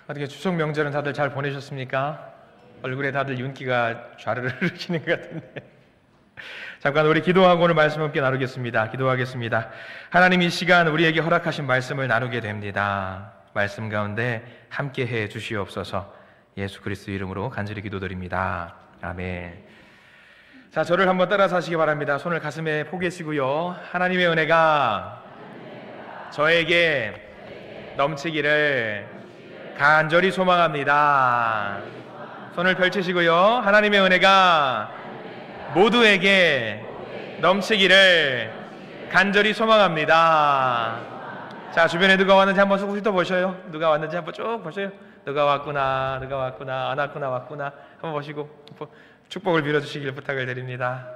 어떻게 추석 명절은 다들 잘 보내셨습니까? 얼굴에 다들 윤기가 좌르르 흐르시는 것 같은데 잠깐 우리 기도하고 오늘 말씀 함께 나누겠습니다. 기도하겠습니다. 하나님, 이 시간 우리에게 허락하신 말씀을 나누게 됩니다. 말씀 가운데 함께 해 주시옵소서. 예수 그리스도 이름으로 간절히 기도드립니다. 아멘. 자, 저를 한번 따라서 하시기 바랍니다. 손을 가슴에 포개시고요. 하나님의 은혜가 저에게 넘치기를 간절히 소망합니다. 손을 펼치시고요. 하나님의 은혜가 모두에게 넘치기를 간절히 소망합니다. 자, 주변에 누가 왔는지 한번 쑥 훑어보셔요. 누가 왔는지 한번 쭉 보셔요. 누가 왔구나, 누가 왔구나, 안 왔구나, 왔구나 한번 보시고 축복을 빌어주시길 부탁을 드립니다.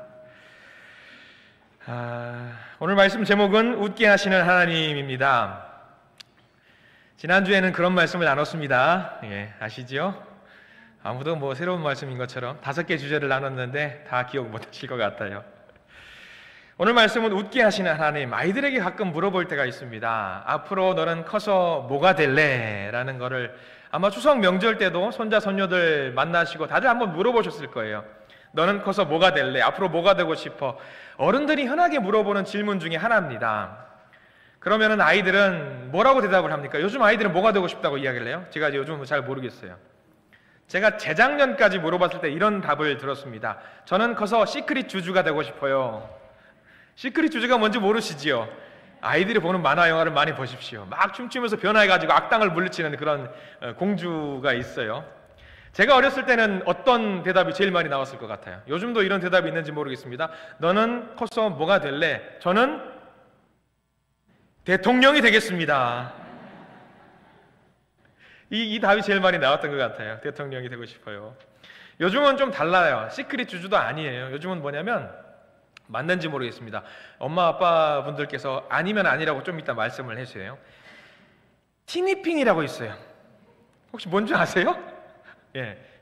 오늘 말씀 제목은 웃게 하시는 하나님입니다. 지난주에는 그런 말씀을 나눴습니다. 아시죠? 아무도 뭐 새로운 말씀인 것처럼 5개 주제를 나눴는데 다 기억 못하실 것 같아요. 오늘 말씀은 웃게 하시는 하나님. 아이들에게 가끔 물어볼 때가 있습니다. 앞으로 너는 커서 뭐가 될래? 라는 거를 아마 추석 명절 때도 손자 손녀들 만나시고 다들 한번 물어보셨을 거예요. 너는 커서 뭐가 될래? 앞으로 뭐가 되고 싶어? 어른들이 흔하게 물어보는 질문 중에 하나입니다. 그러면은 아이들은 뭐라고 대답을 합니까? 요즘 아이들은 뭐가 되고 싶다고 이야기를 해요? 제가 요즘 잘 모르겠어요. 제가 재작년까지 물어봤을 때 이런 답을 들었습니다. 저는 커서 시크릿 주주가 되고 싶어요. 시크릿 주주가 뭔지 모르시지요? 아이들이 보는 만화 영화를 많이 보십시오. 막 춤추면서 변화해가지고 악당을 물리치는 그런 공주가 있어요. 제가 어렸을 때는 어떤 대답이 제일 많이 나왔을 것 같아요? 요즘도 이런 대답이 있는지 모르겠습니다. 너는 커서 뭐가 될래? 저는 대통령이 되겠습니다. 이 답이 제일 많이 나왔던 것 같아요. 대통령이 되고 싶어요. 요즘은 좀 달라요. 시크릿 주주도 아니에요. 요즘은 뭐냐면 맞는지 모르겠습니다. 엄마 아빠 분들께서 아니면 아니라고 좀 이따 말씀을 해주세요. 티니핑이라고 있어요. 혹시 뭔지 아세요?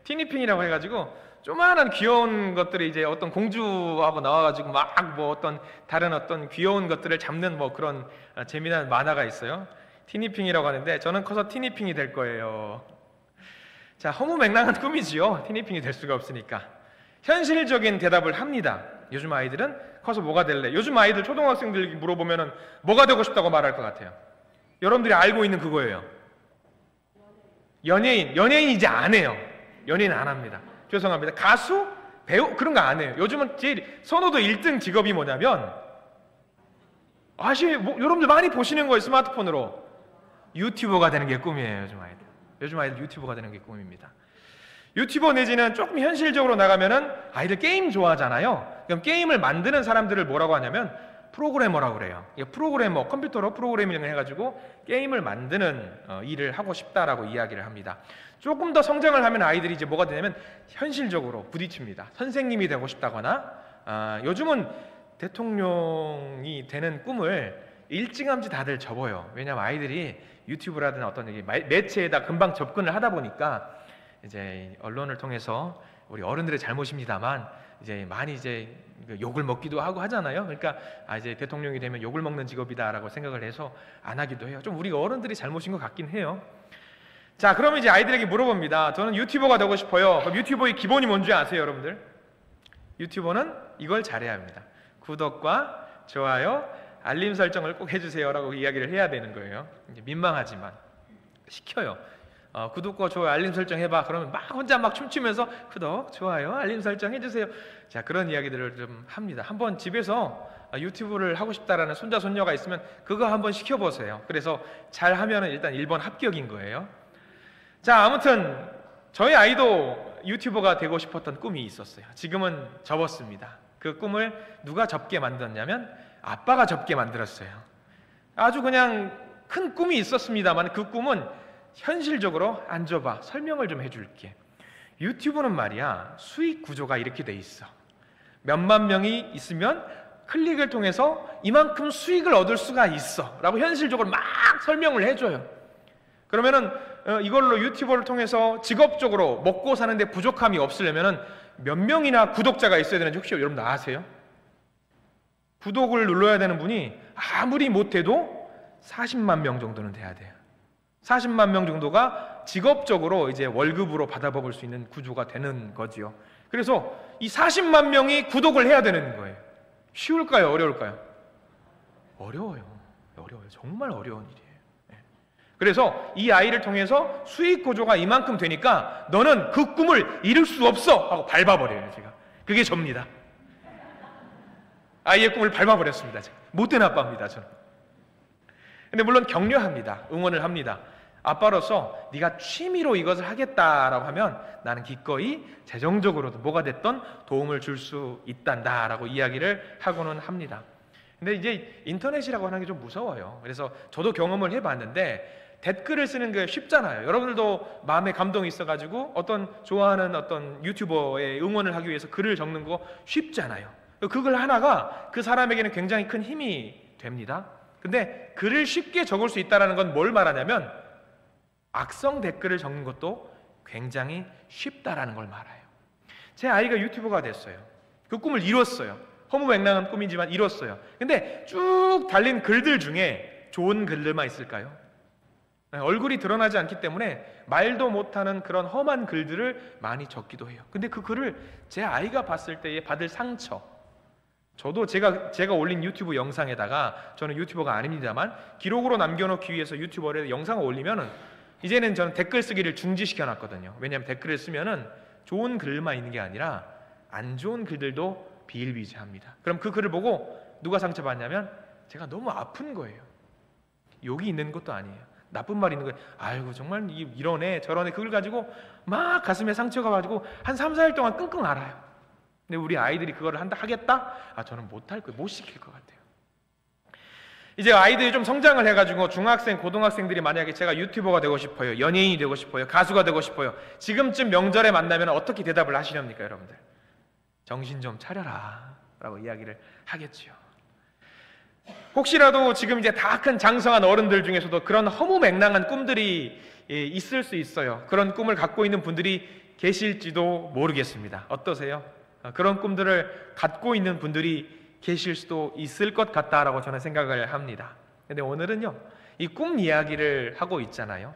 티니핑이라고 해가지고 조그마한 귀여운 것들이 이제 어떤 공주하고 나와가지고 막 뭐 어떤 다른 어떤 귀여운 것들을 잡는 뭐 그런 재미난 만화가 있어요. 티니핑이라고 하는데 저는 커서 티니핑이 될 거예요. 자, 허무맹랑한 꿈이지요. 티니핑이 될 수가 없으니까. 현실적인 대답을 합니다. 요즘 아이들은 커서 뭐가 될래? 요즘 아이들 초등학생들 물어보면은 뭐가 되고 싶다고 말할 것 같아요. 여러분들이 알고 있는 그거예요. 연예인 이제 안 해요. 연예인 안 합니다. 죄송합니다. 가수? 배우? 그런 거 안 해요. 요즘은 제일 선호도 1등 직업이 뭐냐면 여러분들 많이 보시는 거예요. 스마트폰으로. 유튜버가 되는 게 꿈이에요. 요즘 아이들 유튜버가 되는 게 꿈입니다. 유튜버 내지는 조금 현실적으로 나가면은 아이들 게임 좋아하잖아요. 그럼 게임을 만드는 사람들을 뭐라고 하냐면 프로그래머라고 그래요. 프로그래머, 컴퓨터로 프로그래밍을 해가지고 게임을 만드는 일을 하고 싶다라고 이야기를 합니다. 조금 더 성장을 하면 아이들이 이제 뭐가 되냐면 현실적으로 부딪힙니다. 선생님이 되고 싶다거나 요즘은 대통령이 되는 꿈을 일찌감치 다들 접어요. 왜냐하면 아이들이 유튜브라든 어떤 매체에다 금방 접근을 하다 보니까 이제 언론을 통해서 우리 어른들의 잘못입니다만 이제 많이 이제 욕을 먹기도 하고 하잖아요. 그러니까 이제 대통령이 되면 욕을 먹는 직업이다라고 생각을 해서 안 하기도 해요. 좀 우리 어른들이 잘못인 것 같긴 해요. 자, 그러면 이제 아이들에게 물어봅니다. 저는 유튜버가 되고 싶어요. 그럼 유튜버의 기본이 뭔지 아세요, 여러분들? 유튜버는 이걸 잘해야 합니다. 구독과 좋아요, 알림 설정을 꼭 해주세요라고 이야기를 해야 되는 거예요. 이제 민망하지만 시켜요. 구독과 좋아요, 알림 설정 해봐. 그러면 막 혼자 막 춤추면서 구독, 좋아요, 알림 설정 해주세요. 자, 그런 이야기들을 좀 합니다. 한번 집에서 유튜브를 하고 싶다라는 손자 손녀가 있으면 그거 한번 시켜보세요. 그래서 잘하면은 일단 1번 합격인 거예요. 자, 아무튼 저희 아이도 유튜버가 되고 싶었던 꿈이 있었어요. 지금은 접었습니다. 그 꿈을 누가 접게 만들었냐면 아빠가 접게 만들었어요. 아주 그냥 큰 꿈이 있었습니다만 그 꿈은 현실적으로 앉아봐, 설명을 좀 해줄게. 유튜브는 말이야 수익 구조가 이렇게 돼 있어. 몇만 명이 있으면 클릭을 통해서 이만큼 수익을 얻을 수가 있어 라고 현실적으로 막 설명을 해줘요. 그러면은 이걸로 유튜버를 통해서 직업적으로 먹고 사는데 부족함이 없으려면은 몇 명이나 구독자가 있어야 되는지 혹시 여러분 아세요? 구독을 눌러야 되는 분이 아무리 못해도 40만 명 정도는 돼야 돼요. 40만 명 정도가 직업적으로 이제 월급으로 받아먹을 수 있는 구조가 되는 거지요. 그래서 이 40만 명이 구독을 해야 되는 거예요. 쉬울까요? 어려울까요? 어려워요. 정말 어려운 일이에요. 그래서 이 아이를 통해서 수익 구조가 이만큼 되니까 너는 그 꿈을 이룰 수 없어 하고 밟아버려요. 제가 그게 접니다. 아이의 꿈을 밟아버렸습니다. 제가. 못된 아빠입니다. 저는. 근데 물론 격려합니다. 응원을 합니다. 아빠로서 네가 취미로 이것을 하겠다라고 하면 나는 기꺼이 재정적으로도 뭐가 됐던 도움을 줄 수 있단다라고 이야기를 하고는 합니다. 근데 이제 인터넷이라고 하는 게 좀 무서워요. 그래서 저도 경험을 해봤는데 댓글을 쓰는 게 쉽잖아요. 여러분들도 마음에 감동이 있어가지고 어떤 좋아하는 어떤 유튜버의 응원을 하기 위해서 글을 적는 거 쉽잖아요. 그걸 하나가 그 사람에게는 굉장히 큰 힘이 됩니다. 근데 글을 쉽게 적을 수 있다는 건 뭘 말하냐면 악성 댓글을 적는 것도 굉장히 쉽다라는 걸 말해요. 제 아이가 유튜버가 됐어요. 그 꿈을 이뤘어요. 허무맹랑한 꿈이지만 이뤘어요. 근데 쭉 달린 글들 중에 좋은 글들만 있을까요? 얼굴이 드러나지 않기 때문에 말도 못하는 그런 험한 글들을 많이 적기도 해요. 근데 그 글을 제 아이가 봤을 때에 받을 상처, 저도 제가 올린 유튜브 영상에다가, 저는 유튜버가 아닙니다만 기록으로 남겨놓기 위해서 유튜버에 영상을 올리면은 이제는 저는 댓글 쓰기를 중지시켜 놨거든요. 왜냐하면 댓글을 쓰면은 좋은 글만 있는 게 아니라 안 좋은 글들도 비일비재합니다. 그럼 그 글을 보고 누가 상처받냐면 제가 너무 아픈 거예요. 욕이 있는 것도 아니에요. 나쁜 말이 있는 거예요. 아이고 정말 이러네 저러네. 그걸 가지고 막 가슴에 상처가 가지고 한 3, 4일 동안 끙끙 앓아요. 근데 우리 아이들이 그거를 하겠다? 저는 못할 거예요. 못 시킬 것 같아요. 이제 아이들이 좀 성장을 해가지고 중학생, 고등학생들이 만약에 제가 유튜버가 되고 싶어요, 연예인이 되고 싶어요, 가수가 되고 싶어요, 지금쯤 명절에 만나면 어떻게 대답을 하시렵니까 여러분들? 정신 좀 차려라 라고 이야기를 하겠죠. 혹시라도 지금 이제 다 큰 장성한 어른들 중에서도 그런 허무맹랑한 꿈들이 있을 수 있어요. 그런 꿈을 갖고 있는 분들이 계실지도 모르겠습니다. 어떠세요? 그런 꿈들을 갖고 있는 분들이 계실 수도 있을 것 같다라고 저는 생각을 합니다. 근데 오늘은요, 이 꿈 이야기를 하고 있잖아요.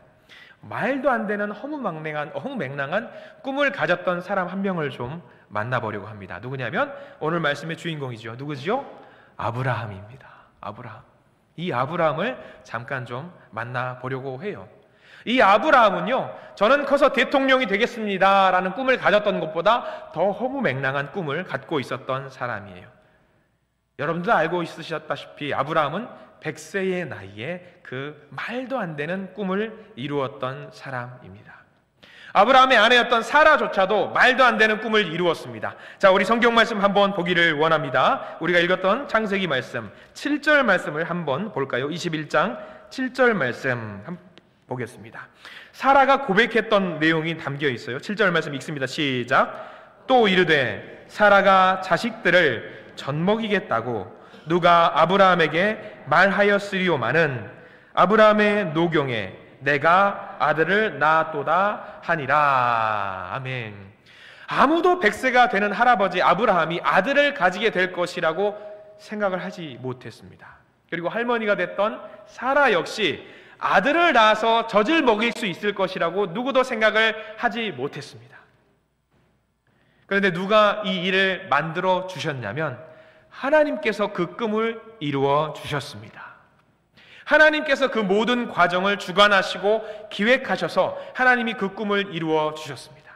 말도 안 되는 허무맹랑한 꿈을 가졌던 사람 한 명을 좀 만나보려고 합니다. 누구냐면 오늘 말씀의 주인공이죠. 누구지요? 아브라함입니다. 아브라함. 이 아브라함을 잠깐 좀 만나보려고 해요. 이 아브라함은요, 저는 커서 대통령이 되겠습니다 라는 꿈을 가졌던 것보다 더 허무맹랑한 꿈을 갖고 있었던 사람이에요. 여러분들 알고 있으셨다시피 아브라함은 100세의 나이에 그 말도 안 되는 꿈을 이루었던 사람입니다. 아브라함의 아내였던 사라조차도 말도 안 되는 꿈을 이루었습니다. 자, 우리 성경 말씀 한번 보기를 원합니다. 우리가 읽었던 창세기 말씀 7절 말씀을 한번 볼까요? 21장 7절 말씀 보겠습니다. 사라가 고백했던 내용이 담겨 있어요. 7절 말씀 읽습니다. 시작. 또 이르되 사라가 자식들을 젖먹이겠다고 누가 아브라함에게 말하였으리오마는 아브라함의 노경에 내가 아들을 낳았도다 하니라. 아멘. 아무도 100세가 되는 할아버지 아브라함이 아들을 가지게 될 것이라고 생각을 하지 못했습니다. 그리고 할머니가 됐던 사라 역시 아들을 낳아서 젖을 먹일 수 있을 것이라고 누구도 생각을 하지 못했습니다. 그런데 누가 이 일을 만들어 주셨냐면 하나님께서 그 꿈을 이루어 주셨습니다. 하나님께서 그 모든 과정을 주관하시고 기획하셔서 하나님이 그 꿈을 이루어 주셨습니다.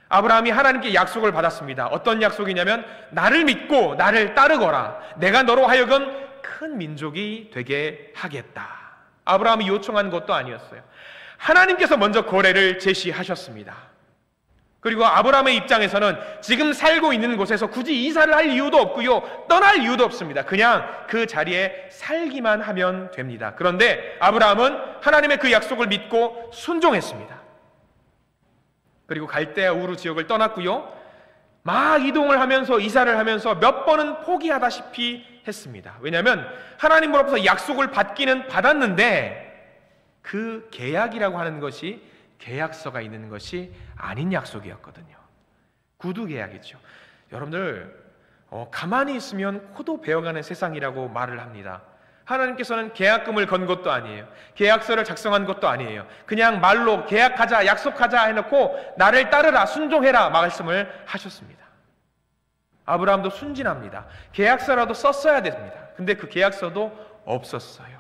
아브라함이 하나님께 약속을 받았습니다. 어떤 약속이냐면 나를 믿고 나를 따르거라. 내가 너로 하여금 큰 민족이 되게 하겠다. 아브라함이 요청한 것도 아니었어요. 하나님께서 먼저 거래를 제시하셨습니다. 그리고 아브라함의 입장에서는 지금 살고 있는 곳에서 굳이 이사를 할 이유도 없고요, 떠날 이유도 없습니다. 그냥 그 자리에 살기만 하면 됩니다. 그런데 아브라함은 하나님의 그 약속을 믿고 순종했습니다. 그리고 갈대아 우르 지역을 떠났고요, 막 이동을 하면서 이사를 하면서 몇 번은 포기하다시피 했습니다. 왜냐하면 하나님으로부터 약속을 받기는 받았는데 그 계약이라고 하는 것이 계약서가 있는 것이 아닌 약속이었거든요. 구두 계약이죠. 여러분들 가만히 있으면 코도 베어가는 세상이라고 말을 합니다. 하나님께서는 계약금을 건 것도 아니에요. 계약서를 작성한 것도 아니에요. 그냥 말로 계약하자, 약속하자 해놓고 나를 따르라, 순종해라 말씀을 하셨습니다. 아브라함도 순진합니다. 계약서라도 썼어야 됩니다. 근데 그 계약서도 없었어요.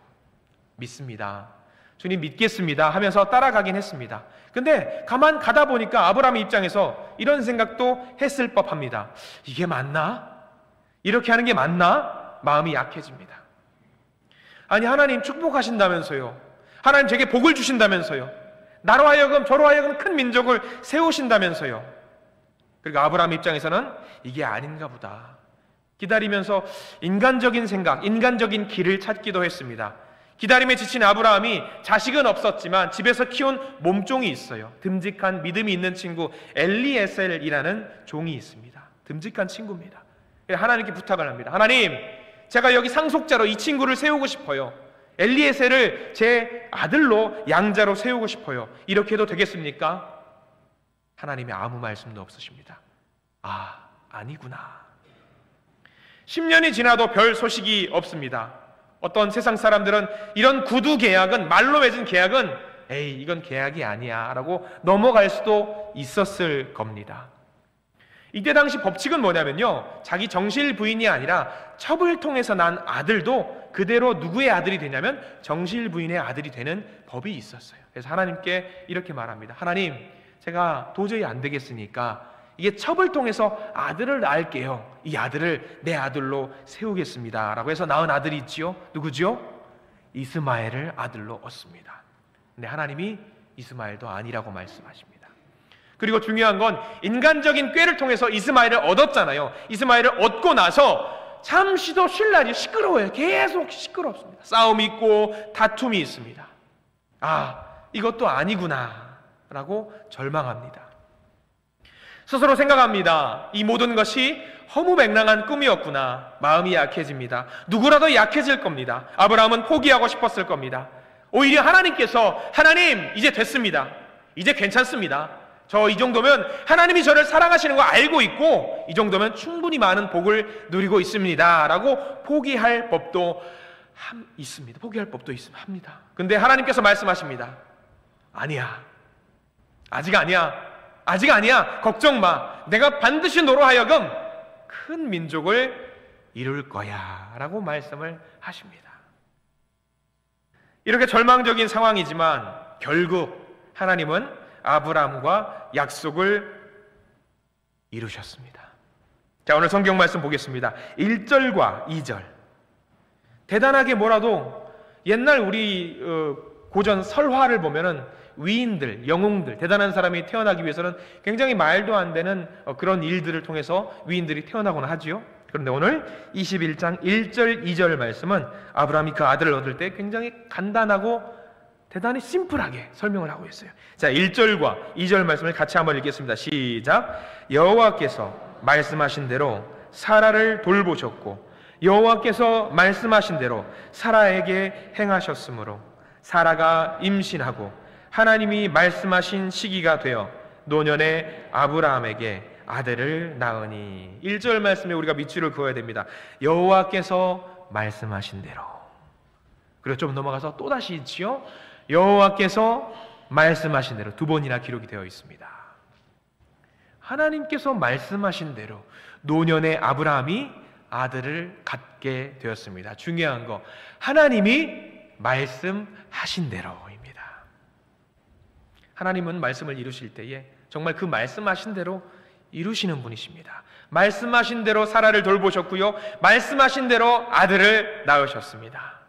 믿습니다. 주님 믿겠습니다 하면서 따라가긴 했습니다. 근데 가만 가다 보니까 아브라함의 입장에서 이런 생각도 했을 법합니다. 이게 맞나? 이렇게 하는 게 맞나? 마음이 약해집니다. 아니, 하나님 축복하신다면서요. 하나님 제게 복을 주신다면서요. 나로 하여금 저로 하여금 큰 민족을 세우신다면서요. 그리고 아브라함 입장에서는 이게 아닌가 보다 기다리면서 인간적인 생각, 인간적인 길을 찾기도 했습니다. 기다림에 지친 아브라함이 자식은 없었지만 집에서 키운 몸종이 있어요. 듬직한 믿음이 있는 친구 엘리에셀이라는 종이 있습니다. 듬직한 친구입니다. 하나님께 부탁을 합니다. 하나님, 제가 여기 상속자로 이 친구를 세우고 싶어요. 엘리에셀을 제 아들로 양자로 세우고 싶어요. 이렇게 해도 되겠습니까? 하나님이 아무 말씀도 없으십니다. 아니구나. 10년이 지나도 별 소식이 없습니다. 어떤 세상 사람들은 이런 구두 계약은, 말로 맺은 계약은 에이, 이건 계약이 아니야 라고 넘어갈 수도 있었을 겁니다. 이때 당시 법칙은 뭐냐면요, 자기 정실 부인이 아니라 첩을 통해서 난 아들도 그대로 누구의 아들이 되냐면 정실 부인의 아들이 되는 법이 있었어요. 그래서 하나님께 이렇게 말합니다. 하나님, 제가 도저히 안 되겠으니까 이게 첩을 통해서 아들을 낳을게요. 이 아들을 내 아들로 세우겠습니다 라고 해서 낳은 아들이 있지요. 누구죠? 이스마엘을 아들로 얻습니다. 근데 하나님이 이스마엘도 아니라고 말씀하십니다. 그리고 중요한 건 인간적인 꾀를 통해서 이스마엘을 얻었잖아요. 이스마엘을 얻고 나서 잠시도 쉴 날이 시끄러워요. 계속 시끄럽습니다. 싸움이 있고 다툼이 있습니다. 이것도 아니구나 라고 절망합니다. 스스로 생각합니다. 이 모든 것이 허무맹랑한 꿈이었구나. 마음이 약해집니다. 누구라도 약해질 겁니다. 아브라함은 포기하고 싶었을 겁니다. 오히려 하나님께서, 하나님 이제 됐습니다. 이제 괜찮습니다. 저 이 정도면 하나님이 저를 사랑하시는 거 알고 있고 이 정도면 충분히 많은 복을 누리고 있습니다 라고 포기할 법도 있습니다. 포기할 법도 합니다. 근데 하나님께서 말씀하십니다. 아니야. 아직 아니야. 아직 아니야. 걱정 마. 내가 반드시 너로 하여금 큰 민족을 이룰 거야 라고 말씀을 하십니다. 이렇게 절망적인 상황이지만 결국 하나님은 아브라함과 약속을 이루셨습니다. 자, 오늘 성경 말씀 보겠습니다. 1절과 2절. 대단하게 뭐라도 옛날 우리 고전 설화를 보면은 위인들, 영웅들, 대단한 사람이 태어나기 위해서는 굉장히 말도 안 되는 그런 일들을 통해서 위인들이 태어나곤 하지요. 그런데 오늘 21장 1절, 2절 말씀은 아브라함이 그 아들을 얻을 때 굉장히 간단하고 대단히 심플하게 설명을 하고 있어요. 자, 1절과 2절 말씀을 같이 한번 읽겠습니다. 시작. 여호와께서 말씀하신 대로 사라를 돌보셨고 여호와께서 말씀하신 대로 사라에게 행하셨으므로 사라가 임신하고 하나님이 말씀하신 시기가 되어 노년의 아브라함에게 아들을 낳으니. 1절 말씀에 우리가 밑줄을 그어야 됩니다. 여호와께서 말씀하신 대로. 그리고 좀 넘어가서 또다시 있지요. 여호와께서 말씀하신 대로. 두 번이나 기록이 되어 있습니다. 하나님께서 말씀하신 대로 노년의 아브라함이 아들을 갖게 되었습니다. 중요한 거, 하나님이 말씀하신 대로입니다. 하나님은 말씀을 이루실 때에 정말 그 말씀하신 대로 이루시는 분이십니다. 말씀하신 대로 사라를 돌보셨고요, 말씀하신 대로 아들을 낳으셨습니다.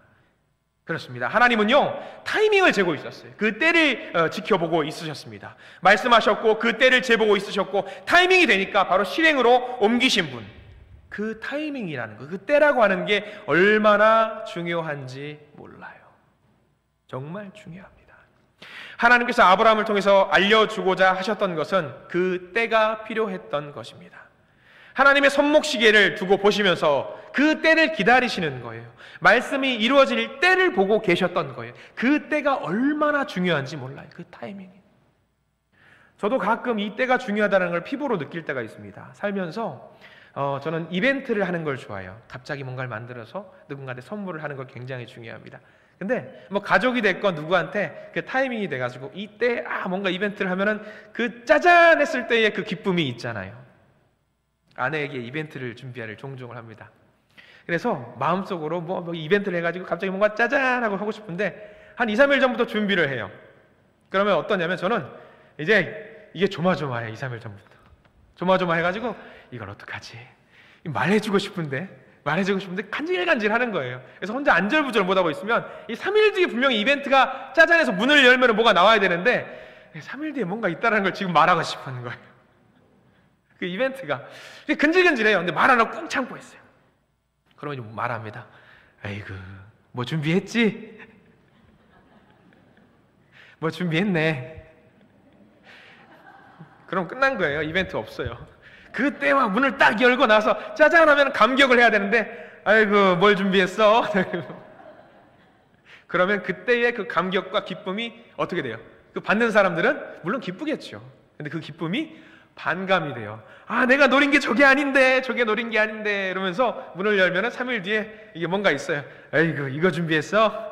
그렇습니다. 하나님은요, 타이밍을 재고 있었어요. 그 때를 지켜보고 있으셨습니다. 말씀하셨고 그 때를 재보고 있으셨고 타이밍이 되니까 바로 실행으로 옮기신 분. 그 타이밍이라는 거, 그 때라고 하는 게 얼마나 중요한지 몰라요. 정말 중요합니다. 하나님께서 아브라함을 통해서 알려주고자 하셨던 것은 그 때가 필요했던 것입니다. 하나님의 손목시계를 두고 보시면서 그 때를 기다리시는 거예요. 말씀이 이루어질 때를 보고 계셨던 거예요. 그 때가 얼마나 중요한지 몰라요. 그 타이밍이. 저도 가끔 이 때가 중요하다는 걸 피부로 느낄 때가 있습니다. 살면서 저는 이벤트를 하는 걸 좋아해요. 갑자기 뭔가를 만들어서 누군가한테 선물을 하는 걸 굉장히 중요합니다. 근데 뭐 가족이 됐건 누구한테 그 타이밍이 돼가지고 이때 뭔가 이벤트를 하면은 그 짜잔 했을 때의 그 기쁨이 있잖아요. 아내에게 이벤트를 준비를 종종 합니다. 그래서 마음속으로 뭐 이벤트를 해가지고 갑자기 뭔가 짜잔 하고 싶은데 한 2, 3일 전부터 준비를 해요. 그러면 어떠냐면 저는 이제 이게 조마조마해. 2, 3일 전부터 조마조마해가지고 이걸 어떡하지? 말해주고 싶은데 간질간질 하는 거예요. 그래서 혼자 안절부절 못하고 있으면 이 3일 뒤에 분명히 이벤트가 짜잔해서 문을 열면 뭐가 나와야 되는데 3일 뒤에 뭔가 있다는 걸 지금 말하고 싶은 거예요. 그 이벤트가 근질근질해요. 근데 말 안 하고 꾹 참고 있어요. 그러면 이제 말합니다. 아이고 뭐 준비했지? 뭐 준비했네. 그럼 끝난 거예요. 이벤트 없어요. 그때만 문을 딱 열고 나서 짜잔 하면 감격을 해야 되는데 아이고 뭘 준비했어? 그러면 그때의 그 감격과 기쁨이 어떻게 돼요? 그 받는 사람들은 물론 기쁘겠죠. 근데 그 기쁨이 반감이 돼요. 내가 노린 게 저게 아닌데 저게 노린 게 아닌데 이러면서 문을 열면 3일 뒤에 이게 뭔가 있어요. 아이고 이거 준비했어?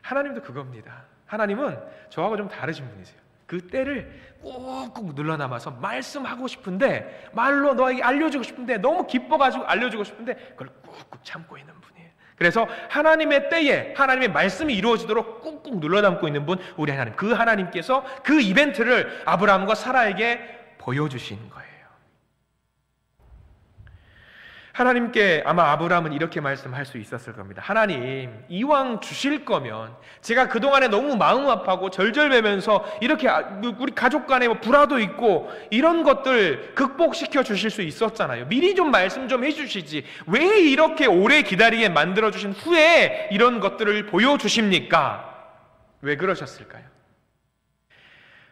하나님도 그겁니다. 하나님은 저하고 좀 다르신 분이세요. 그 때를 꾹꾹 눌러 남아서 말씀하고 싶은데 말로 너에게 알려주고 싶은데 너무 기뻐가지고 알려주고 싶은데 그걸 꾹꾹 참고 있는 분이에요. 그래서 하나님의 때에 하나님의 말씀이 이루어지도록 꾹꾹 눌러 담고 있는 분 우리 하나님. 그 하나님께서 그 이벤트를 아브라함과 사라에게 보여주신 거예요. 하나님께 아마 아브라함은 이렇게 말씀할 수 있었을 겁니다. 하나님, 이왕 주실 거면 제가 그동안에 너무 마음 아파하고 절절매면서 이렇게 우리 가족 간에 불화도 있고 이런 것들 극복시켜 주실 수 있었잖아요. 미리 좀 말씀 좀 해주시지. 왜 이렇게 오래 기다리게 만들어주신 후에 이런 것들을 보여주십니까? 왜 그러셨을까요?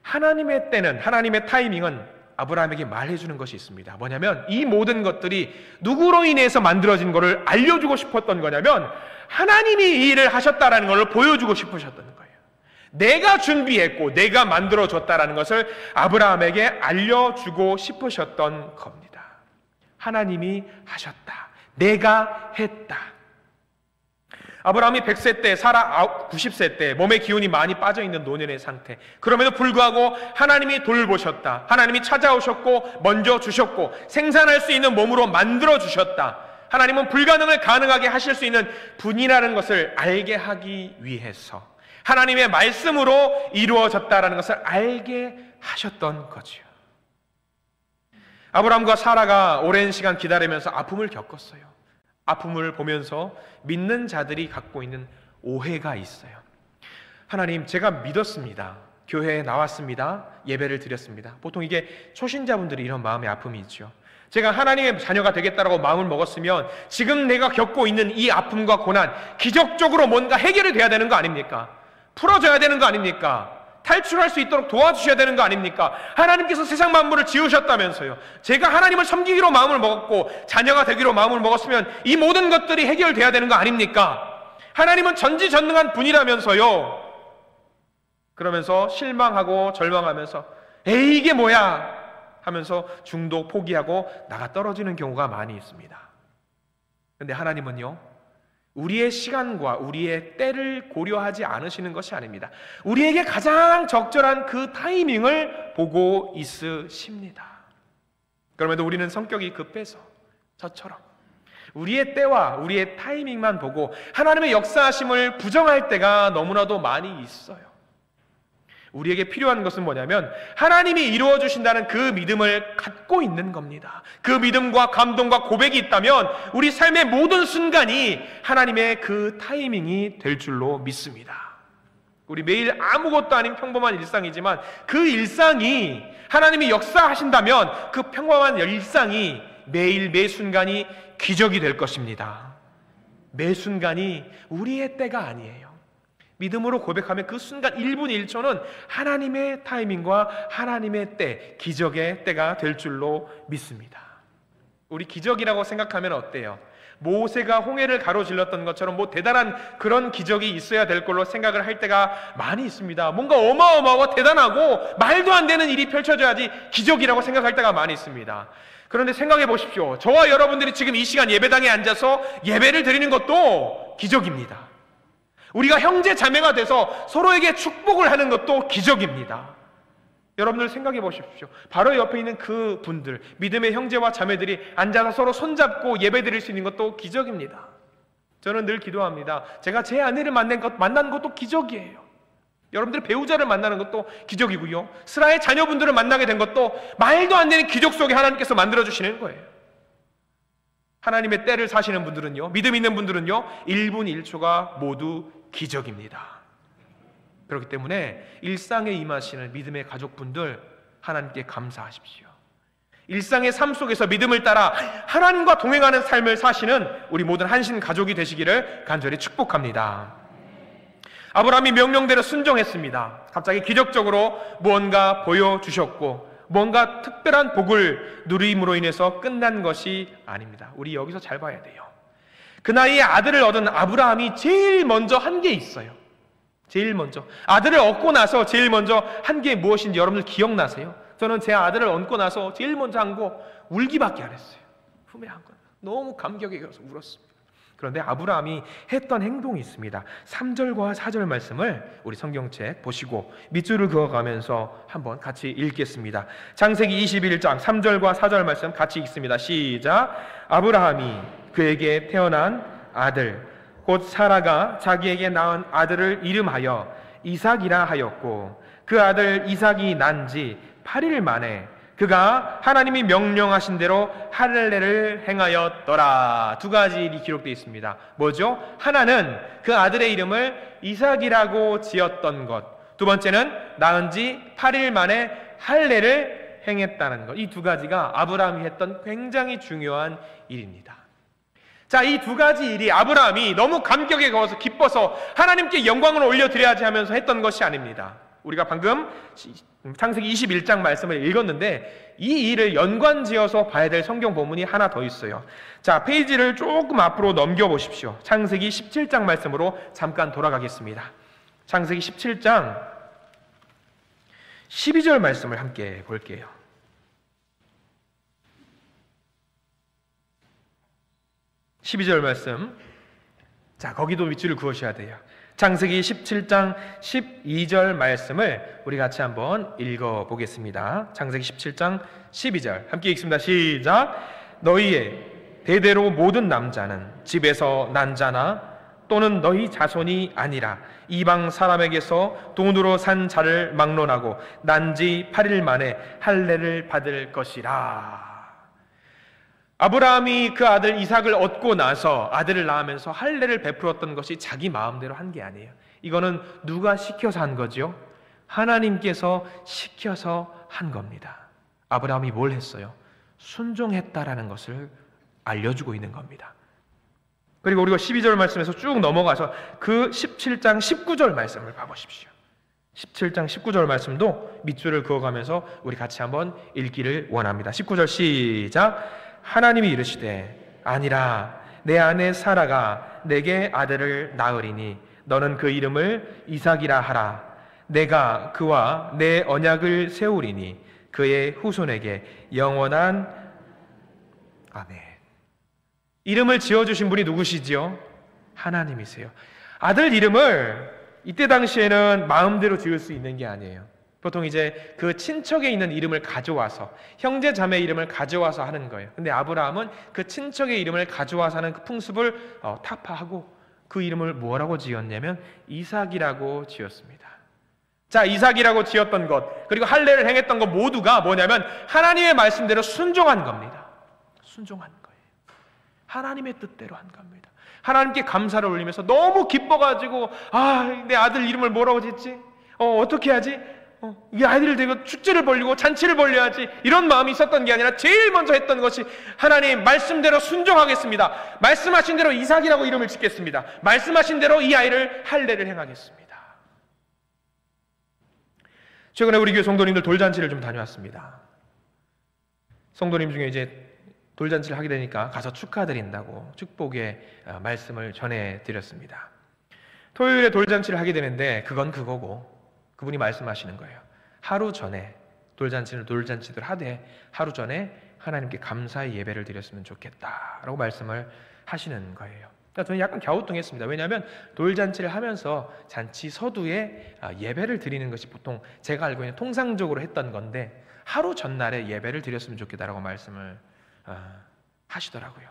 하나님의 때는, 하나님의 타이밍은 아브라함에게 말해주는 것이 있습니다. 뭐냐면 이 모든 것들이 누구로 인해서 만들어진 것을 알려주고 싶었던 거냐면 하나님이 이 일을 하셨다라는 것을 보여주고 싶으셨던 거예요. 내가 준비했고 내가 만들어줬다라는 것을 아브라함에게 알려주고 싶으셨던 겁니다. 하나님이 하셨다. 내가 했다. 아브라함이 100세 때, 사라 90세 때 몸의 기운이 많이 빠져있는 노년의 상태. 그럼에도 불구하고 하나님이 돌보셨다. 하나님이 찾아오셨고 먼저 주셨고 생산할 수 있는 몸으로 만들어 주셨다. 하나님은 불가능을 가능하게 하실 수 있는 분이라는 것을 알게 하기 위해서 하나님의 말씀으로 이루어졌다는 것을 알게 하셨던 거죠. 아브라함과 사라가 오랜 시간 기다리면서 아픔을 겪었어요. 아픔을 보면서 믿는 자들이 갖고 있는 오해가 있어요. 하나님, 제가 믿었습니다. 교회에 나왔습니다. 예배를 드렸습니다. 보통 이게 초신자분들이 이런 마음의 아픔이 있죠. 제가 하나님의 자녀가 되겠다라고 마음을 먹었으면 지금 내가 겪고 있는 이 아픔과 고난, 기적적으로 뭔가 해결이 돼야 되는 거 아닙니까? 풀어줘야 되는 거 아닙니까? 탈출할 수 있도록 도와주셔야 되는 거 아닙니까? 하나님께서 세상 만물을 지으셨다면서요. 제가 하나님을 섬기기로 마음을 먹었고 자녀가 되기로 마음을 먹었으면 이 모든 것들이 해결돼야 되는 거 아닙니까? 하나님은 전지전능한 분이라면서요. 그러면서 실망하고 절망하면서 에이 이게 뭐야 하면서 중도 포기하고 나가 떨어지는 경우가 많이 있습니다. 그런데 하나님은요, 우리의 시간과 우리의 때를 고려하지 않으시는 것이 아닙니다. 우리에게 가장 적절한 그 타이밍을 보고 있으십니다. 그럼에도 우리는 성격이 급해서 저처럼 우리의 때와 우리의 타이밍만 보고 하나님의 역사하심을 부정할 때가 너무나도 많이 있어요. 우리에게 필요한 것은 뭐냐면 하나님이 이루어 주신다는 그 믿음을 갖고 있는 겁니다. 그 믿음과 감동과 고백이 있다면 우리 삶의 모든 순간이 하나님의 그 타이밍이 될 줄로 믿습니다. 우리 매일 아무것도 아닌 평범한 일상이지만 그 일상이 하나님이 역사하신다면 그 평범한 일상이 매일 매 순간이 기적이 될 것입니다. 매 순간이 우리의 때가 아니에요. 믿음으로 고백하면 그 순간 1분 1초는 하나님의 타이밍과 하나님의 때, 기적의 때가 될 줄로 믿습니다. 우리 기적이라고 생각하면 어때요? 모세가 홍해를 가로질렀던 것처럼 뭐 대단한 그런 기적이 있어야 될 걸로 생각을 할 때가 많이 있습니다. 뭔가 어마어마하고 대단하고 말도 안 되는 일이 펼쳐져야지 기적이라고 생각할 때가 많이 있습니다. 그런데 생각해 보십시오. 저와 여러분들이 지금 이 시간 예배당에 앉아서 예배를 드리는 것도 기적입니다. 우리가 형제 자매가 돼서 서로에게 축복을 하는 것도 기적입니다. 여러분들 생각해 보십시오. 바로 옆에 있는 그 분들, 믿음의 형제와 자매들이 앉아서 서로 손잡고 예배 드릴 수 있는 것도 기적입니다. 저는 늘 기도합니다. 제가 제 아내를 만난 것도 기적이에요. 여러분들의 배우자를 만나는 것도 기적이고요. 스라의 자녀분들을 만나게 된 것도 말도 안 되는 기적 속에 하나님께서 만들어주시는 거예요. 하나님의 때를 사시는 분들은요, 믿음 있는 분들은요, 1분 1초가 모두 기적입니다. 그렇기 때문에 일상에 임하시는 믿음의 가족분들, 하나님께 감사하십시오. 일상의 삶 속에서 믿음을 따라 하나님과 동행하는 삶을 사시는 우리 모든 한신 가족이 되시기를 간절히 축복합니다. 아브라함이 명령대로 순종했습니다. 갑자기 기적적으로 무언가 보여주셨고 뭔가 특별한 복을 누림으로 인해서 끝난 것이 아닙니다. 우리 여기서 잘 봐야 돼요. 그 나이에 아들을 얻은 아브라함이 제일 먼저 한 게 있어요. 제일 먼저 아들을 얻고 나서 제일 먼저 한 게 무엇인지 여러분들 기억나세요? 저는 제 아들을 얻고 나서 제일 먼저 한 거 울기밖에 안 했어요. 후회한 건 너무 감격에 겨서 울었습니다. 그런데 아브라함이 했던 행동이 있습니다. 3절과 4절 말씀을 우리 성경책 보시고 밑줄을 그어가면서 한번 같이 읽겠습니다. 창세기 21장 3절과 4절 말씀 같이 읽습니다. 시작. 아브라함이 그에게 태어난 아들 곧 사라가 자기에게 낳은 아들을 이름하여 이삭이라 하였고 그 아들 이삭이 난 지 8일 만에 그가 하나님이 명령하신 대로 할례를 행하였더라. 두 가지 일이 기록되어 있습니다. 뭐죠? 하나는 그 아들의 이름을 이삭이라고 지었던 것, 두 번째는 낳은 지 8일 만에 할례를 행했다는 것. 이 두 가지가 아브라함이 했던 굉장히 중요한 일입니다. 자, 이 두 가지 일이 아브라함이 너무 감격에 거워서 기뻐서 하나님께 영광을 올려드려야지 하면서 했던 것이 아닙니다. 우리가 방금 창세기 21장 말씀을 읽었는데 이 일을 연관지어서 봐야 될 성경 본문이 하나 더 있어요. 자, 페이지를 조금 앞으로 넘겨보십시오. 창세기 17장 말씀으로 잠깐 돌아가겠습니다. 창세기 17장 12절 말씀을 함께 볼게요. 12절 말씀. 자, 거기도 밑줄을 그으셔야 돼요. 창세기 17장 12절 말씀을 우리 같이 한번 읽어보겠습니다. 창세기 17장 12절 함께 읽습니다. 시작. 너희의 대대로 모든 남자는 집에서 난 자나 또는 너희 자손이 아니라 이방 사람에게서 돈으로 산 자를 막론하고 난 지 8일 만에 할례를 받을 것이라. 아브라함이 그 아들 이삭을 얻고 나서 아들을 낳으면서 할례를 베풀었던 것이 자기 마음대로 한 게 아니에요. 이거는 누가 시켜서 한 거죠? 하나님께서 시켜서 한 겁니다. 아브라함이 뭘 했어요? 순종했다라는 것을 알려주고 있는 겁니다. 그리고 우리가 12절 말씀에서 쭉 넘어가서 그 17장 19절 말씀을 봐보십시오. 17장 19절 말씀도 밑줄을 그어가면서 우리 같이 한번 읽기를 원합니다. 19절 시작. 하나님이 이르시되 아니라 내 아내 사라가 내게 아들을 낳으리니 너는 그 이름을 이삭이라 하라. 내가 그와 내 언약을 세우리니 그의 후손에게 영원한 아멘. 이름을 지어주신 분이 누구시지요? 하나님이세요. 아들 이름을 이때 당시에는 마음대로 지을 수 있는 게 아니에요. 보통 이제 그 친척에 있는 이름을 가져와서 형제 자매 이름을 가져와서 하는 거예요. 근데 아브라함은 그 친척의 이름을 가져와서 하는 그 풍습을 타파하고 그 이름을 뭐라고 지었냐면 이삭이라고 지었습니다. 자, 이삭이라고 지었던 것 그리고 할례를 행했던 것 모두가 뭐냐면 하나님의 말씀대로 순종한 겁니다. 순종한 거예요. 하나님의 뜻대로 한 겁니다. 하나님께 감사를 올리면서 너무 기뻐가지고 내 아들 이름을 뭐라고 짓지? 어떻게 하지? 이 아이들을 데리고 축제를 벌리고 잔치를 벌려야지 이런 마음이 있었던 게 아니라 제일 먼저 했던 것이 하나님 말씀대로 순종하겠습니다. 말씀하신 대로 이삭이라고 이름을 짓겠습니다. 말씀하신 대로 이 아이를 할례를 행하겠습니다. 최근에 우리 교회 성도님들 돌잔치를 좀 다녀왔습니다. 성도님 중에 이제 돌잔치를 하게 되니까 가서 축하드린다고 축복의 말씀을 전해드렸습니다. 토요일에 돌잔치를 하게 되는데 그건 그거고, 그분이 말씀하시는 거예요. 하루 전에 돌잔치들 하되 하루 전에 하나님께 감사의 예배를 드렸으면 좋겠다라고 말씀을 하시는 거예요. 그러니까 저는 약간 갸우뚱했습니다. 왜냐하면 돌잔치를 하면서 잔치 서두에 예배를 드리는 것이 보통 제가 알고 있는 통상적으로 했던 건데 하루 전날에 예배를 드렸으면 좋겠다라고 말씀을 하시더라고요.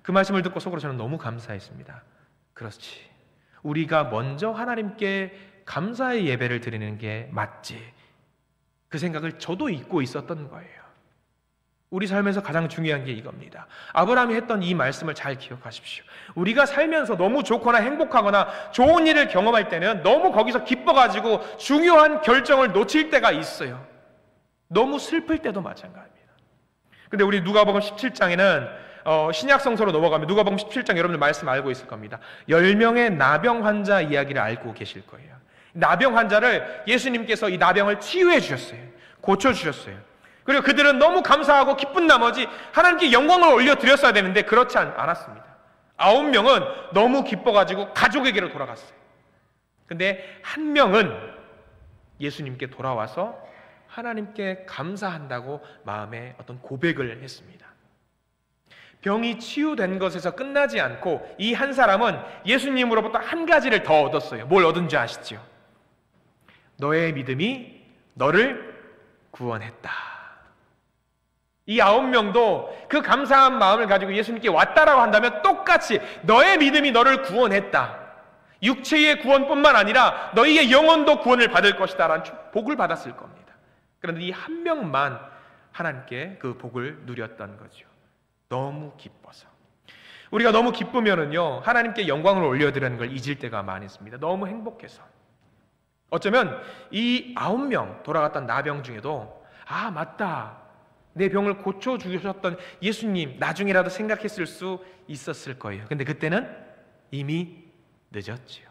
그 말씀을 듣고 속으로 저는 너무 감사했습니다. 그렇지, 우리가 먼저 하나님께 감사의 예배를 드리는 게 맞지, 그 생각을 저도 잊고 있었던 거예요. 우리 삶에서 가장 중요한 게 이겁니다. 아브라함이 했던 이 말씀을 잘 기억하십시오. 우리가 살면서 너무 좋거나 행복하거나 좋은 일을 경험할 때는 너무 거기서 기뻐가지고 중요한 결정을 놓칠 때가 있어요. 너무 슬플 때도 마찬가지입니다. 근데 우리 누가복음 17장에는 신약 성서로 넘어가면 누가복음 17장 여러분들 말씀 알고 있을 겁니다. 10명의 나병 환자 이야기를 알고 계실 거예요. 나병 환자를 예수님께서 이 나병을 치유해 주셨어요. 고쳐 주셨어요. 그리고 그들은 너무 감사하고 기쁜 나머지 하나님께 영광을 올려드렸어야 되는데 그렇지 않았습니다. 9명은 너무 기뻐가지고 가족에게로 돌아갔어요. 근데 1명은 예수님께 돌아와서 하나님께 감사한다고 마음에 어떤 고백을 했습니다. 병이 치유된 것에서 끝나지 않고 이 한 사람은 예수님으로부터 한 가지를 더 얻었어요. 뭘 얻은지 아시죠? 너의 믿음이 너를 구원했다. 이 9명도 그 감사한 마음을 가지고 예수님께 왔다라고 한다면 똑같이 너의 믿음이 너를 구원했다, 육체의 구원뿐만 아니라 너희의 영혼도 구원을 받을 것이다 라는 복을 받았을 겁니다. 그런데 이 1명만 하나님께 그 복을 누렸던 거죠. 너무 기뻐서. 우리가 너무 기쁘면은요 하나님께 영광을 올려드리는 걸 잊을 때가 많이 있습니다. 너무 행복해서. 어쩌면 이 9명 돌아갔던 나병 중에도 맞다, 내 병을 고쳐주셨던 예수님 나중에라도 생각했을 수 있었을 거예요. 근데 그때는 이미 늦었지요.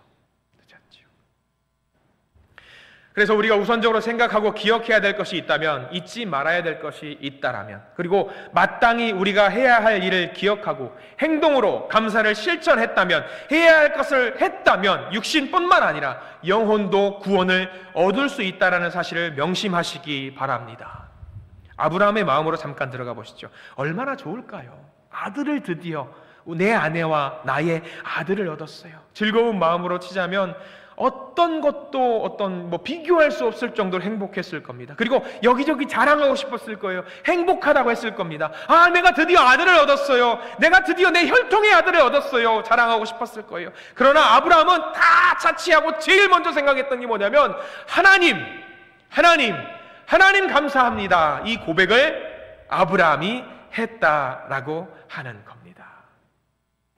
그래서 우리가 우선적으로 생각하고 기억해야 될 것이 있다면, 잊지 말아야 될 것이 있다라면, 그리고 마땅히 우리가 해야 할 일을 기억하고 행동으로 감사를 실천했다면, 해야 할 것을 했다면 육신뿐만 아니라 영혼도 구원을 얻을 수 있다라는 사실을 명심하시기 바랍니다. 아브라함의 마음으로 잠깐 들어가 보시죠. 얼마나 좋을까요? 아들을 드디어, 내 아내와 나의 아들을 얻었어요. 즐거운 마음으로 치자면 어떤 것도 비교할 수 없을 정도로 행복했을 겁니다. 그리고 여기저기 자랑하고 싶었을 거예요. 행복하다고 했을 겁니다. 내가 드디어 아들을 얻었어요. 내가 드디어 내 혈통의 아들을 얻었어요. 자랑하고 싶었을 거예요. 그러나 아브라함은 다 자취하고 제일 먼저 생각했던 게 뭐냐면 하나님 감사합니다. 이 고백을 아브라함이 했다라고 하는 겁니다.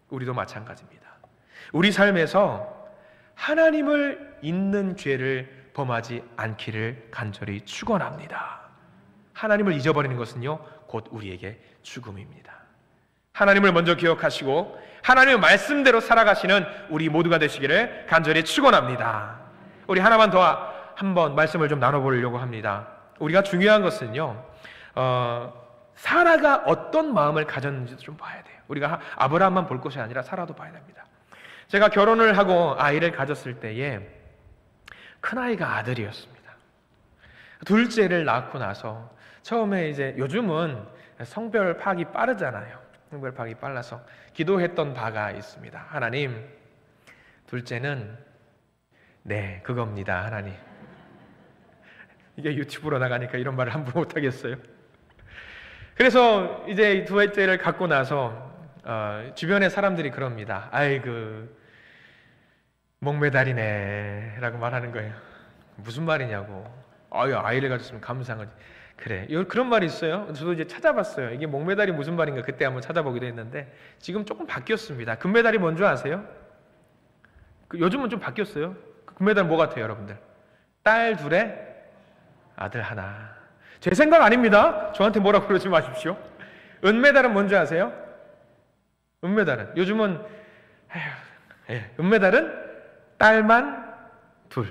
우리도 마찬가지입니다. 우리 삶에서 하나님을 잊는 죄를 범하지 않기를 간절히 축원합니다. 하나님을 잊어버리는 것은요 곧 우리에게 죽음입니다. 하나님을 먼저 기억하시고 하나님의 말씀대로 살아가시는 우리 모두가 되시기를 간절히 축원합니다. 우리 하나만 더 한번 말씀을 좀 나눠보려고 합니다. 우리가 중요한 것은요 사라가 어떤 마음을 가졌는지도 좀 봐야 돼요. 우리가 아브라함만 볼 것이 아니라 사라도 봐야 됩니다. 제가 결혼을 하고 아이를 가졌을 때에 큰아이가 아들이었습니다. 둘째를 낳고 나서 처음에 이제 요즘은 성별 파악이 빠르잖아요. 성별 파악이 빨라서 기도했던 바가 있습니다. 하나님, 둘째는 네 그겁니다. 하나님. 이게 유튜브로 나가니까 이런 말을 함부로 못하겠어요. 그래서 이제 둘째를 갖고 나서 주변의 사람들이 그럽니다. 아이고 목매달이네 라고 말하는 거예요. 무슨 말이냐고. 아이를 가졌으면 감사한 거지. 그래, 그런 말이 있어요. 저도 이제 찾아봤어요. 이게 목매달이 무슨 말인가 그때 한번 찾아보기도 했는데 지금 조금 바뀌었습니다. 금메달이 뭔지 아세요? 요즘은 좀 바뀌었어요. 금메달 뭐 같아요 여러분들? 딸 둘에 아들 하나. 제 생각 아닙니다. 저한테 뭐라고 그러지 마십시오. 은메달은 뭔지 아세요? 은메달은 요즘은 은메달은 딸만 둘.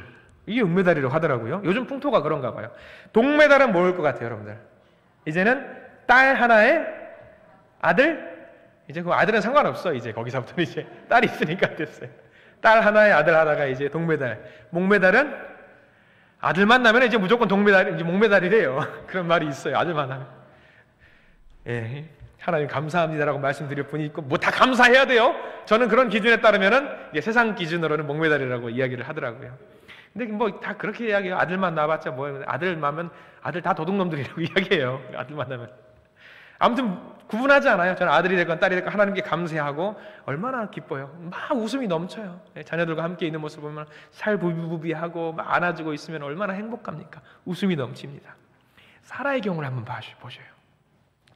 이게 은메달이라고 하더라고요. 요즘 풍토가 그런가 봐요. 동메달은 뭐일 것 같아요 여러분들? 이제는 딸 하나에 아들? 이제 그 아들은 상관없어. 이제 거기서부터는 이제 딸이 있으니까 됐어요. 딸 하나에 아들 하나가 이제 동메달. 목메달은 아들 만나면 이제 무조건 동메달, 이제 목메달이래요. 그런 말이 있어요. 아들 만나면. 예, 하나님 감사합니다라고 말씀드릴 분이 있고, 뭐 다 감사해야 돼요. 저는 그런 기준에 따르면은 이제 세상 기준으로는 목메달이라고 이야기를 하더라고요. 근데 뭐 다 그렇게 이야기해요. 아들만 낳아봤자 뭐예요. 아들 만나면 아들 다 도둑놈들이라고 이야기해요. 아들 만나면. 아무튼 구분하지 않아요. 저는 아들이 됐건 딸이 됐건 하나님께 감사하고 얼마나 기뻐요. 막 웃음이 넘쳐요. 자녀들과 함께 있는 모습 보면 살부비부비하고 막 안아주고 있으면 얼마나 행복합니까? 웃음이 넘칩니다. 사라의 경우를 한번 보셔요.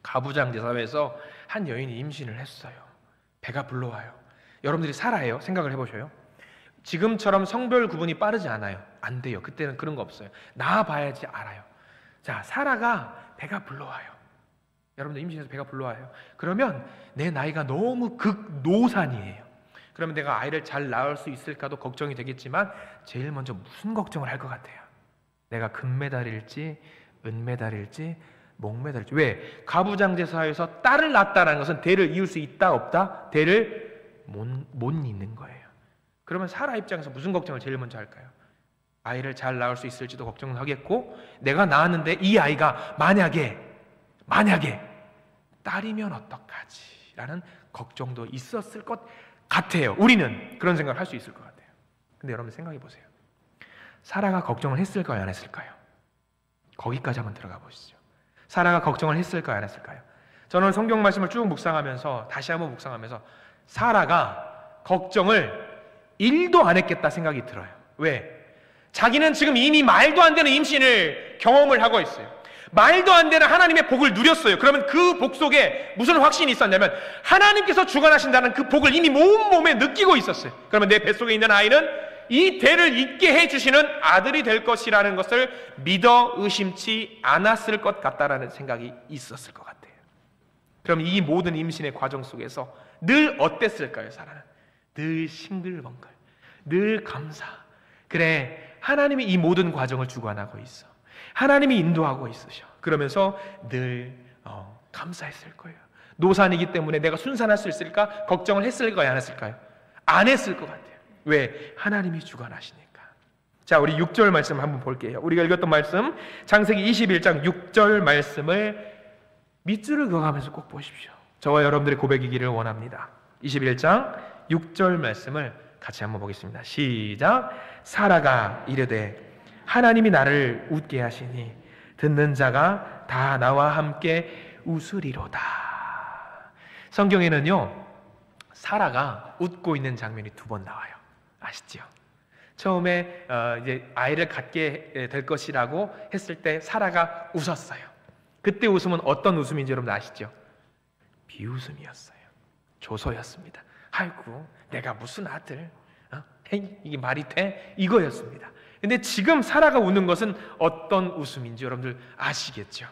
가부장제 사회에서 한 여인이 임신을 했어요. 배가 불러와요. 여러분들이 사라예요. 생각을 해보셔요. 지금처럼 성별 구분이 빠르지 않아요. 안 돼요. 그때는 그런 거 없어요. 낳아봐야지 알아요. 자, 사라가 배가 불러와요. 여러분들 임신해서 배가 불러와요. 그러면 내 나이가 너무 극노산이에요. 그러면 내가 아이를 잘 낳을 수 있을까도 걱정이 되겠지만 제일 먼저 무슨 걱정을 할 것 같아요? 내가 금메달일지 은메달일지 목메달일지. 왜? 가부장제 사회에서 딸을 낳았다는 것은 대를 이을 수 있다 없다? 대를 못 잇는 거예요. 그러면 사라 입장에서 무슨 걱정을 제일 먼저 할까요? 아이를 잘 낳을 수 있을지도 걱정하겠고, 내가 낳았는데 이 아이가 만약에 딸이면 어떡하지? 라는 걱정도 있었을 것 같아요. 우리는 그런 생각을 할 수 있을 것 같아요. 근데 여러분 생각해 보세요. 사라가 걱정을 했을까요? 안 했을까요? 거기까지 한번 들어가 보시죠. 사라가 걱정을 했을까요? 안 했을까요? 저는 성경 말씀을 쭉 묵상하면서 다시 한번 묵상하면서 사라가 걱정을 1도 안 했겠다 생각이 들어요. 왜? 자기는 지금 이미 말도 안 되는 임신을 경험을 하고 있어요. 말도 안 되는 하나님의 복을 누렸어요. 그러면 그 복 속에 무슨 확신이 있었냐면 하나님께서 주관하신다는 그 복을 이미 몸에 느끼고 있었어요. 그러면 내 뱃속에 있는 아이는 이 대를 잇게 해주시는 아들이 될 것이라는 것을 믿어 의심치 않았을 것 같다라는 생각이 있었을 것 같아요. 그럼 이 모든 임신의 과정 속에서 늘 어땠을까요? 사라는 늘 싱글벙글, 늘 감사. 그래, 하나님이 이 모든 과정을 주관하고 있어. 하나님이 인도하고 있으셔. 그러면서 늘 감사했을 거예요. 노산이기 때문에 내가 순산할 수 있을까? 걱정을 했을까요? 안 했을까요? 안 했을 것 같아요. 왜? 하나님이 주관하시니까. 자, 우리 6절 말씀 한번 볼게요. 우리가 읽었던 말씀, 창세기 21장 6절 말씀을 밑줄을 그어가면서 꼭 보십시오. 저와 여러분들의 고백이기를 원합니다. 21장 6절 말씀을 같이 한번 보겠습니다. 시작. 사라가 이르되 하나님이 나를 웃게 하시니 듣는 자가 다 나와 함께 웃으리로다. 성경에는요, 사라가 웃고 있는 장면이 2번 나와요. 아시죠? 처음에 이제 아이를 갖게 될 것이라고 했을 때 사라가 웃었어요. 그때 웃음은 어떤 웃음인지 여러분 아시죠? 비웃음이었어요. 조소였습니다. 아이고, 내가 무슨 아들? 이게 말이 돼? 이거였습니다. 근데 지금 사라가 웃는 것은 어떤 웃음인지 여러분들 아시겠죠?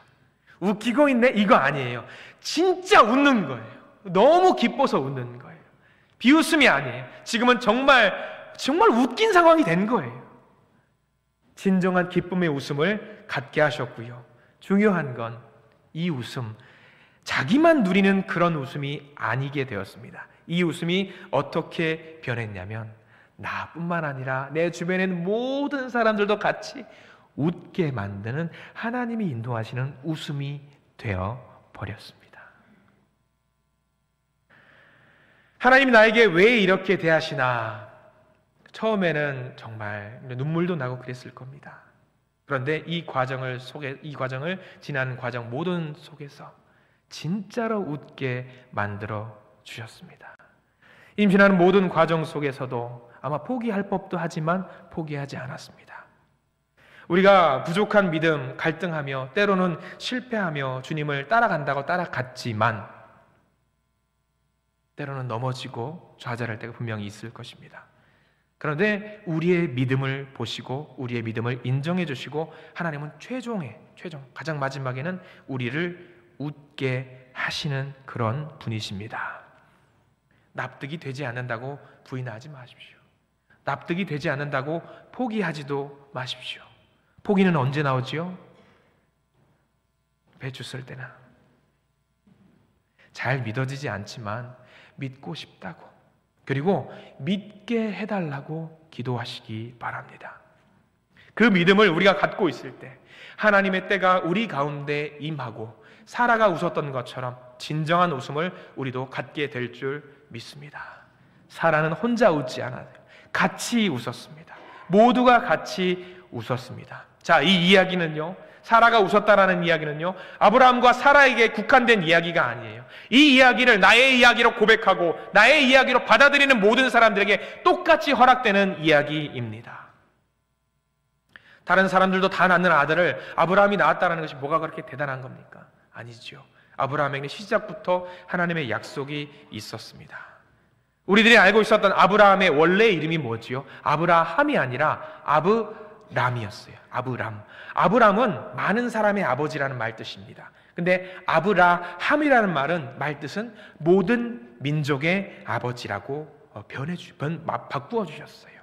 웃기고 있네? 이거 아니에요. 진짜 웃는 거예요. 너무 기뻐서 웃는 거예요. 비웃음이 아니에요. 지금은 정말 웃긴 상황이 된 거예요. 진정한 기쁨의 웃음을 갖게 하셨고요. 중요한 건 이 웃음, 자기만 누리는 그런 웃음이 아니게 되었습니다. 이 웃음이 어떻게 변했냐면 나뿐만 아니라 내 주변에 있는 모든 사람들도 같이 웃게 만드는 하나님이 인도하시는 웃음이 되어 버렸습니다. 하나님이 나에게 왜 이렇게 대하시나? 처음에는 정말 눈물도 나고 그랬을 겁니다. 그런데 이 과정을 지난 과정 모든 속에서 진짜로 웃게 만들어 주셨습니다. 임신하는 모든 과정 속에서도 아마 포기할 법도 하지만 포기하지 않았습니다. 우리가 부족한 믿음, 갈등하며 때로는 실패하며 주님을 따라간다고 따라갔지만 때로는 넘어지고 좌절할 때가 분명히 있을 것입니다. 그런데 우리의 믿음을 보시고 우리의 믿음을 인정해 주시고 하나님은 최종 가장 마지막에는 우리를 웃게 하시는 그런 분이십니다. 납득이 되지 않는다고 부인하지 마십시오. 납득이 되지 않는다고 포기하지도 마십시오. 포기는 언제 나오지요? 배추 썰 때나. 잘 믿어지지 않지만 믿고 싶다고, 그리고 믿게 해달라고 기도하시기 바랍니다. 그 믿음을 우리가 갖고 있을 때 하나님의 때가 우리 가운데 임하고 사라가 웃었던 것처럼 진정한 웃음을 우리도 갖게 될 줄 믿습니다. 사라는 혼자 웃지 않아요. 같이 웃었습니다. 모두가 같이 웃었습니다. 자, 이 이야기는요, 사라가 웃었다라는 이야기는요, 아브라함과 사라에게 국한된 이야기가 아니에요. 이 이야기를 나의 이야기로 고백하고 나의 이야기로 받아들이는 모든 사람들에게 똑같이 허락되는 이야기입니다. 다른 사람들도 다 낳는 아들을 아브라함이 낳았다는 것이 뭐가 그렇게 대단한 겁니까? 아니죠. 아브라함에게는 시작부터 하나님의 약속이 있었습니다. 우리들이 알고 있었던 아브라함의 원래 이름이 뭐지요? 아브라함이 아니라 아브람이었어요. 아브람. 아브람은 많은 사람의 아버지라는 말 뜻입니다. 근데 아브라함이라는 말 뜻은 모든 민족의 아버지라고 바꾸어 주셨어요.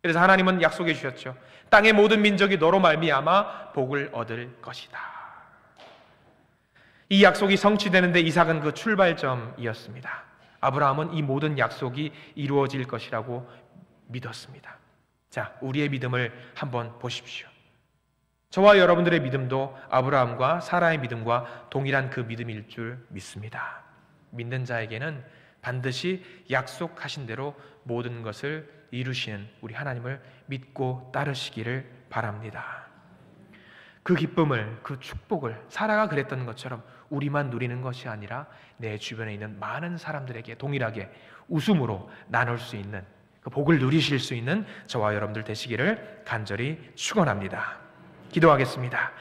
그래서 하나님은 약속해 주셨죠. 땅의 모든 민족이 너로 말미암아 복을 얻을 것이다. 이 약속이 성취되는데 이삭은 그 출발점이었습니다. 아브라함은 이 모든 약속이 이루어질 것이라고 믿었습니다. 자, 우리의 믿음을 한번 보십시오. 저와 여러분들의 믿음도 아브라함과 사라의 믿음과 동일한 그 믿음일 줄 믿습니다. 믿는 자에게는 반드시 약속하신 대로 모든 것을 이루시는 우리 하나님을 믿고 따르시기를 바랍니다. 그 기쁨을, 그 축복을 사라가 그랬던 것처럼 우리만 누리는 것이 아니라 내 주변에 있는 많은 사람들에게 동일하게 웃음으로 나눌 수 있는, 그 복을 누리실 수 있는 저와 여러분들 되시기를 간절히 축원합니다. 기도하겠습니다.